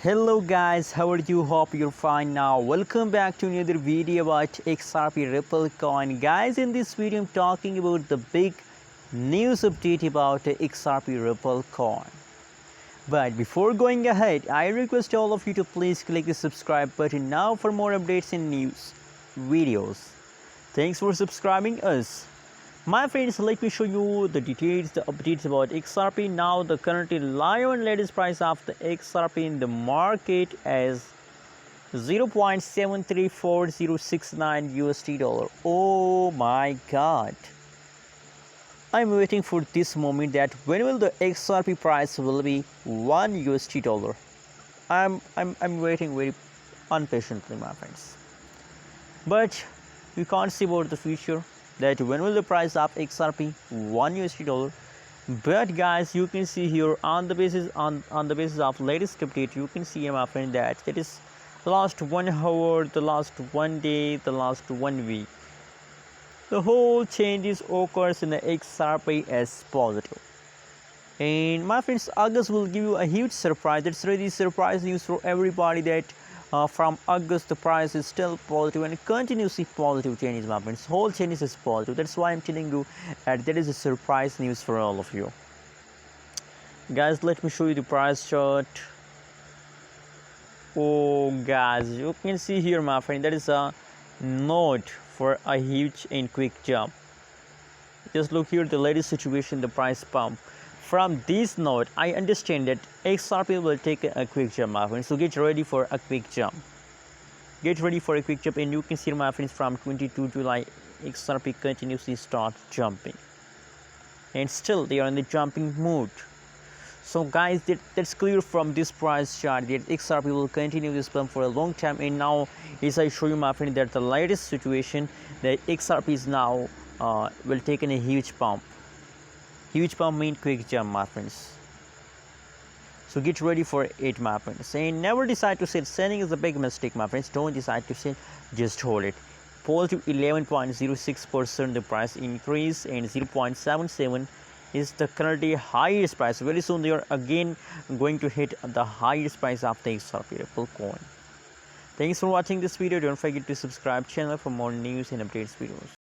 Hello guys, how are you? Hope you're fine now. Welcome back to another video about XRP Ripple coin. Guys, in this video I'm talking about the big news update about XRP Ripple coin. But before going ahead, I request all of you to please click the subscribe button now for more updates and news videos. Thanks for subscribing us. My friends, let me show you the details, the updates about XRP. Now the currently live and latest price of the XRP in the market as 0.734069 USD dollar. Oh my god, I'm waiting for this moment that when will the XRP price will be 1 USD dollar. I'm waiting very impatiently, my friends, but we can't see about the future that when will the price of XRP 1 USD dollar. But guys, you can see here on the basis of latest update, you can see, my friend, that it is last 1 hour, the last 1 day, the last 1 week, the whole changes occurs in the XRP as positive. And my friends, August will give you a huge surprise. That's really surprise news for everybody that from August the price is still positive and continuously positive changes, my friends. Whole changes is positive. That's why I'm telling you that is a surprise news for all of you. Guys, let me show you the price chart. Oh guys, you can see here, my friend, that is a node for a huge and quick jump. Just look here, the latest situation, the price pump. From this node, I understand that XRP will take a quick jump, my friends. So get ready for a quick jump. Get ready for a quick jump, and you can see, my friends, from 22 July, XRP continuously start jumping, and still they are in the jumping mood. So guys, that's clear from this price chart that XRP will continue this pump for a long time. And now, as I show you, my friend, that the latest situation that XRP is now will take in a huge pump. Huge pump means quick jump, my friends. So get ready for it, my friends. And never decide to sell. Selling is a big mistake, my friends. Don't decide to sell, just hold it. Positive 11.06% the price increase, and 0.77 is the currently highest price. Very soon they are again going to hit the highest price of the XRP Ripple coin. Thanks for watching this video. Don't forget to subscribe channel for more news and updates videos.